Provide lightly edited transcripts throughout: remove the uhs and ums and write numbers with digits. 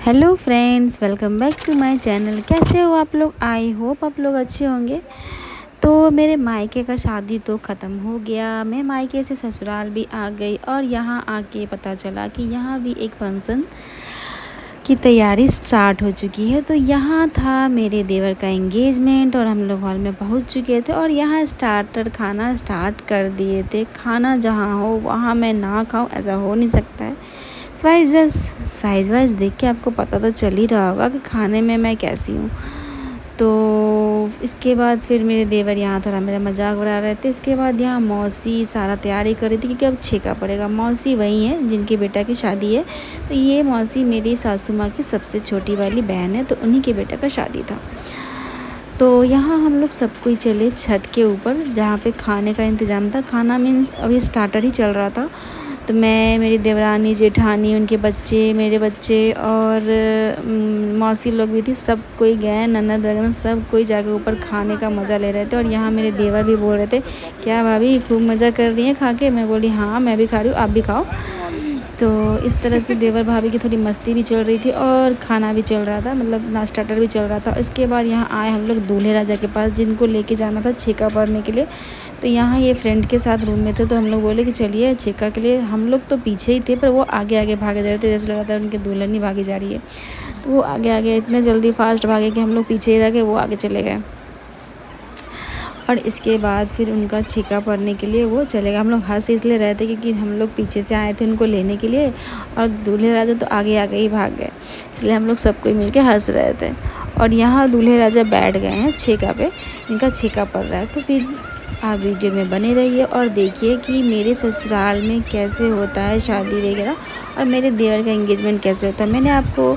Hello friends, welcome back to my channel. कैसे हो आप लोग? आई होप आप लोग अच्छे होंगे। तो मेरे मायके का शादी तो ख़त्म हो गया। मैं मायके से ससुराल भी आ गई और यहाँ आके पता चला कि यहाँ भी एक फंक्शन की तैयारी स्टार्ट हो चुकी है। तो यहाँ था मेरे देवर का एंगेजमेंट और हम लोग हॉल में पहुँच चुके थे और यहाँ स्टार्टर खाना स्टार्ट कर दिए थे। खाना जहाँ हो वहाँ मैं ना खाऊँ, ऐसा हो नहीं सकता है। साइज़ वाइज देख के आपको पता तो चल ही रहा होगा कि खाने में मैं कैसी हूँ। तो इसके बाद फिर मेरे देवर यहाँ थोड़ा मेरा मजाक उड़ा रहे थे। इसके बाद यहाँ मौसी सारा तैयारी कर रही थी क्योंकि अब छेका पड़ेगा। मौसी वही है जिनके बेटा की शादी है। तो ये मौसी मेरी सासू माँ की सबसे छोटी वाली बहन है, तो उन्हीं के बेटा का शादी था। तो यहाँ हम लोग सब कोई चले छत के ऊपर जहाँ पे खाने का इंतज़ाम था। खाना मीन्स अभी स्टार्टर ही चल रहा था। तो मैं, मेरी देवरानी, जेठानी, उनके बच्चे, मेरे बच्चे और मौसी लोग भी थी। सब कोई गए, ननद वगैरह सब कोई जाकर ऊपर खाने का मज़ा ले रहे थे। और यहाँ मेरे देवर भी बोल रहे थे, क्या भाभी खूब मज़ा कर रही हैं खा के? मैं बोली हाँ मैं भी खा रही हूँ, आप भी खाओ। तो इस तरह से देवर भाभी की थोड़ी मस्ती भी चल रही थी और खाना भी चल रहा था, मतलब ना स्टार्टर भी चल रहा था। इसके बाद यहाँ आए हम लोग दूल्हे राजा के पास, जिनको लेके जाना था छेका पड़ने के लिए। तो यहाँ ये फ्रेंड के साथ रूम में थे, तो हम लोग बोले कि चलिए छेका के लिए। हम लोग तो पीछे ही थे पर वो आगे आगे भागे जा रहे थे, जैसे लग रहा था उनकी दुल्हन ही भागी जा रही है। तो वो आगे आगे इतने जल्दी फास्ट भागे कि हम लोग पीछे ही रह गए, वो आगे चले गए। और इसके बाद फिर उनका छेका पड़ने के लिए वो चले गए। हम लोग हंस इसलिए रहे थे क्योंकि हम लोग पीछे से आए थे उनको लेने के लिए और दूल्हे राजा तो आगे आगे ही भाग गए, इसलिए हम लोग सब कोई मिल के हंस रहे थे। और यहाँ दूल्हे राजा बैठ गए हैं छेका पे, इनका छेका पड़ रहा है। तो फिर आप वीडियो में बने रहिए और देखिए कि मेरे ससुराल में कैसे होता है शादी वगैरह और मेरे देवर का एंगेजमेंट कैसे होता है। मैंने आपको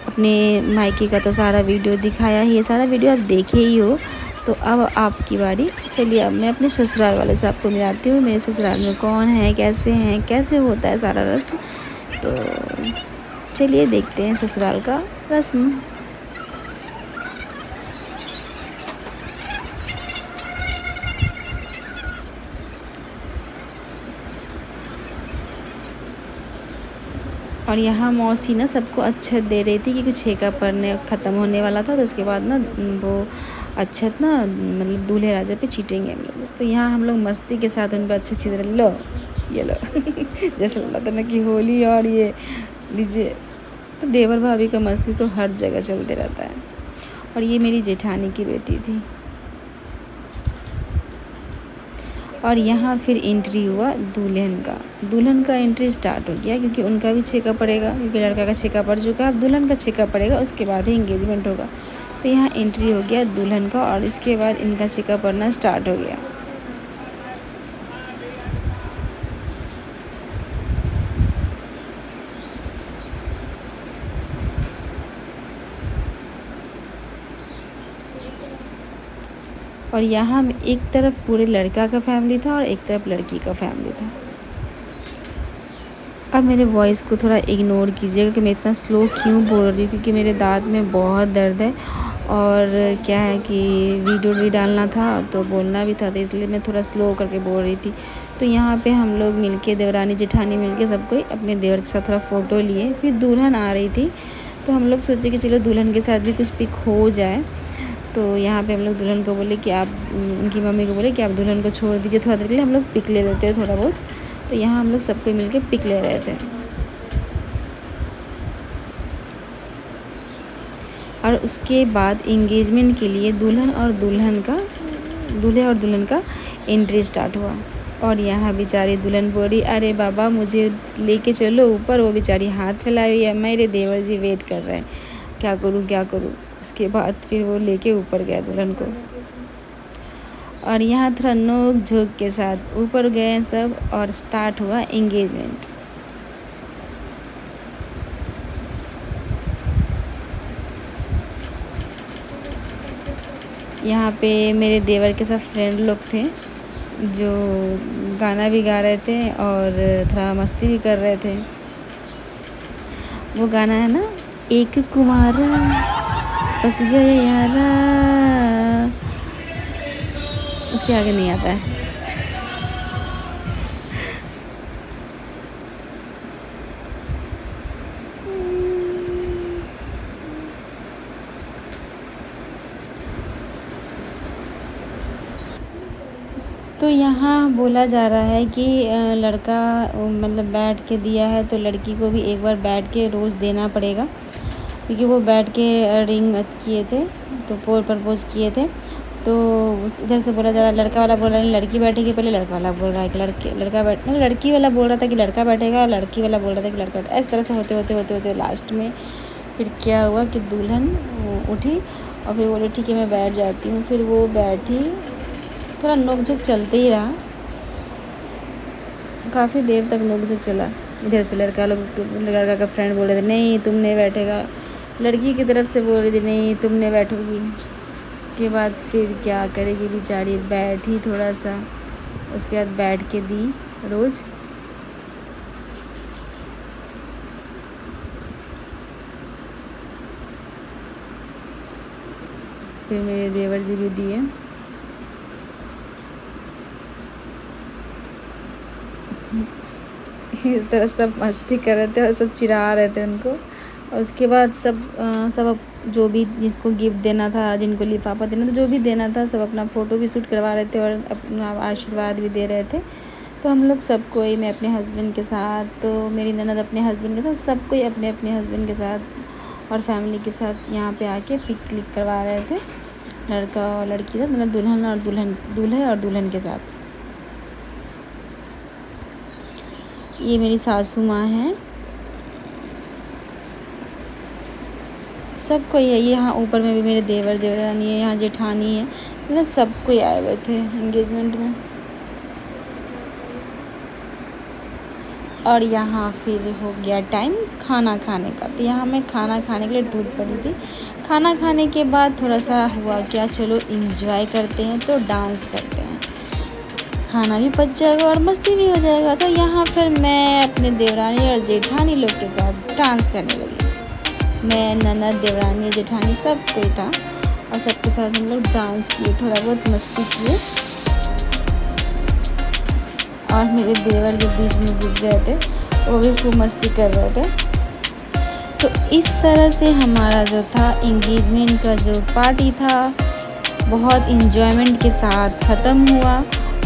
अपने मायके का तो सारा वीडियो दिखाया ही है, सारा वीडियो आप देखे ही हो। तो अब आपकी बारी। चलिए अब मैं अपने ससुराल वाले से आपको मिलाती हूँ, मेरे ससुराल में कौन है, कैसे होता है सारा रस्म। तो चलिए देखते हैं ससुराल का रस्म। और यहाँ मौसी ना सबको अच्छत दे रही थी क्योंकि छेका पड़ने ख़त्म होने वाला था। तो उसके बाद ना वो अच्छत ना मतलब दूल्हे राजा पे छीटेंगे हम लोग। तो यहाँ हम लोग मस्ती के साथ उन पर अच्छे छीट रहे, लो ये लो जैसे लग रहा था ना कि होली और ये लीजिए। तो देवर भाभी का मस्ती तो हर जगह चलते रहता है। और ये मेरी जेठानी की बेटी थी। और यहाँ फिर एंट्री हुआ दुल्हन का एंट्री स्टार्ट हो गया क्योंकि उनका भी छेका पड़ेगा, क्योंकि लड़का का छेका पड़ चुका है, अब दुल्हन का छेका पड़ेगा, उसके बाद ही एंगेजमेंट होगा। तो यहाँ एंट्री हो गया दुल्हन का और इसके बाद इनका छेका पड़ना स्टार्ट हो गया। और यहाँ एक तरफ पूरे लड़का का फैमिली था और एक तरफ लड़की का फैमिली था। अब मेरे वॉइस को थोड़ा इग्नोर कीजिएगा कि मैं इतना स्लो क्यों बोल रही हूँ, क्योंकि मेरे दांत में बहुत दर्द है और क्या है कि वीडियो भी डालना था तो बोलना भी था, तो इसलिए मैं थोड़ा स्लो करके बोल रही थी। तो यहाँ पे हम लोग मिलके, देवरानी जेठानी मिलके सब कोई अपने देवर के साथ थोड़ा फ़ोटो लिए। फिर दुल्हन आ रही थी तो हम लोग सोचे कि चलो दुल्हन के साथ भी कुछ पिक हो जाए। तो यहाँ पे हम लोग दुल्हन को बोले कि आप, उनकी मम्मी को बोले कि आप दुल्हन को छोड़ दीजिए थोड़ा देर के लिए, हम लोग पिक ले लेते हैं थोड़ा बहुत। तो यहाँ हम लोग सबको मिल के पिक ले रहे थे। और उसके बाद एंगेजमेंट के लिए दूल्हे और दुल्हन का एंट्री स्टार्ट हुआ। और यहाँ बेचारी दुल्हन बोली, अरे बाबा मुझे लेके चलो ऊपर। वो बेचारी हाथ फैलाई हुई है, मेरे देवर जी वेट कर रहे हैं, क्या करूँ। उसके बाद फिर वो लेके ऊपर गया दुल्हन को। और यहाँ थोड़ा नोक झोंक के साथ ऊपर गए सब और स्टार्ट हुआ एंगेजमेंट। यहाँ पे मेरे देवर के साथ फ्रेंड लोग थे जो गाना भी गा रहे थे और थोड़ा मस्ती भी कर रहे थे। वो गाना है ना, एक कुमारा फंस गया यारा, उसके आगे नहीं आता है। तो यहाँ बोला जा रहा है कि लड़का मतलब बैठ के दिया है तो लड़की को भी एक बार बैठ के रोज़ देना पड़ेगा, क्योंकि वो बैठ के रिंग किए थे तो प्रपोज किए थे। तो उस इधर से बोला जा रहा है, लड़का वाला बोल रहा है लड़की बैठेगी, पहले लड़का वाला बोल रहा है कि लड़की वाला बोल रहा था कि लड़का बैठेगा, लड़की वाला बोल रहा था कि लड़का बैठेगा। इस तरह से होते लास्ट में फिर क्या हुआ कि दुल्हन उठी और फिर बोले ठीक है मैं बैठ जाती हूँ। फिर वो बैठी, थोड़ा नोक-झोंक चलते ही रहा, काफ़ी देर तक नोक-झोंक चला। इधर से लड़का का फ्रेंड बोल रहे थे नहीं तुम नहीं बैठेगा, लड़की की तरफ से बोल रही थी नहीं तुम नहीं बैठोगी। उसके बाद फिर क्या करेगी बेचारी, बैठी थोड़ा सा, उसके बाद बैठ के दी रोज़। फिर मेरे देवर जी भी दिए। इस तरह सब मस्ती कर रहे थे और सब चिढ़ा रहे थे उनको। और उसके बाद सब जो भी जिसको गिफ्ट देना था, जिनको लिफाफा देना था, जो भी देना था, सब अपना फ़ोटो भी शूट करवा रहे थे और अपना आशीर्वाद भी दे रहे थे। तो हम लोग सब कोई, मैं अपने हस्बैंड के साथ, तो मेरी ननद अपने हस्बैंड के साथ, सब कोई अपने अपने हस्बैंड के साथ और फैमिली के साथ यहाँ पे आके पिक क्लिक करवा रहे थे, लड़का और लड़की के साथ, मतलब दुल्हन और दूल्हे और दुल्हन के साथ। ये मेरी सासू माँ हैं, सब कोई है। यहाँ ऊपर में भी मेरे देवर देवरानी है, यहाँ जेठानी है, मतलब सब कोई आए हुए थे एंगेजमेंट में। और यहाँ फिर हो गया टाइम खाना खाने का। तो यहाँ मैं खाना खाने के लिए टूट पड़ी थी। खाना खाने के बाद थोड़ा सा हुआ क्या, चलो इंजॉय करते हैं, तो डांस करते हैं, खाना भी पच जाएगा और मस्ती भी हो जाएगा। तो यहाँ फिर मैं अपने देवरानी और जेठानी लोग के साथ डांस करने लगी। मैं, ननद, देवरानी, जेठानी सब कोई था और सबके साथ हम लोग डांस किए, थोड़ा बहुत मस्ती किए। और मेरे देवर जो बीच में घुस गए थे वो भी खूब मस्ती कर रहे थे। तो इस तरह से हमारा जो था एंगेजमेंट का जो पार्टी था बहुत इंजॉयमेंट के साथ ख़त्म हुआ।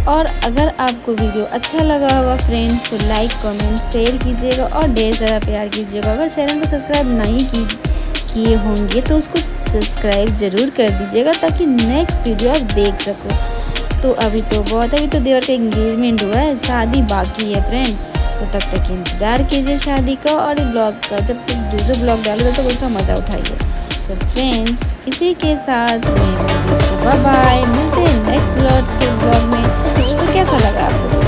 और अगर आपको वीडियो अच्छा लगा होगा फ्रेंड्स तो लाइक, कमेंट, शेयर कीजिएगा और ढेर सारा प्यार कीजिएगा। अगर चैनल को सब्सक्राइब नहीं किए होंगे तो उसको सब्सक्राइब ज़रूर कर दीजिएगा ताकि नेक्स्ट वीडियो आप देख सको। तो अभी तो देवर का एंगेजमेंट हुआ है, शादी बाकी है फ्रेंड्स। तो तब तक इंतज़ार कीजिए शादी का और ब्लॉग का, जब तक जो ब्लॉग डालेगा तो उसका मज़ा उठाइए। तो फ्रेंड्स इसी के साथ बाय बाय, मिलते हैं नेक्स्ट ब्लॉग में। तो कैसा लगा आपको?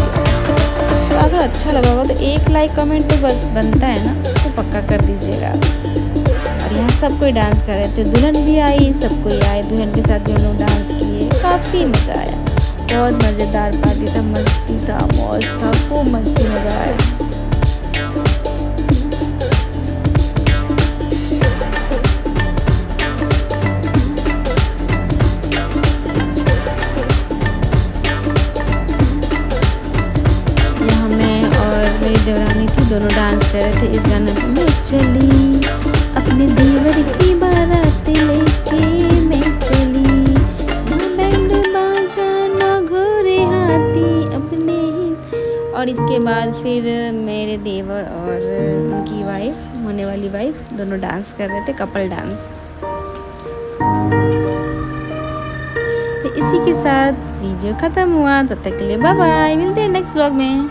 तो अगर अच्छा लगा होगा तो एक लाइक कमेंट तो बनता है ना, तो पक्का कर दीजिएगा। और यहाँ सब कोई डांस कर रहे थे, दुल्हन भी आई, सब कोई आए, दुल्हन के साथ भी हम लोग डांस किए, काफ़ी मज़ा आया। बहुत मज़ेदार पार्टी था, मस्ती था, मौज था, खूब मस्ती, मज़ा आया। यहाँ मैं और मेरी देवरानी थी, दोनों डांस कर रहे थे इस गाने पे। मैं चली अपने देवर की बारात लेके, मैं चली और इसके बाद फिर मेरे देवर और उनकी वाइफ, होने वाली वाइफ, दोनों डांस कर रहे थे, कपल डांस। तो इसी के साथ वीडियो ख़त्म हुआ। तब तक के लिए बाय बाय, मिलते हैं नेक्स्ट ब्लॉग में।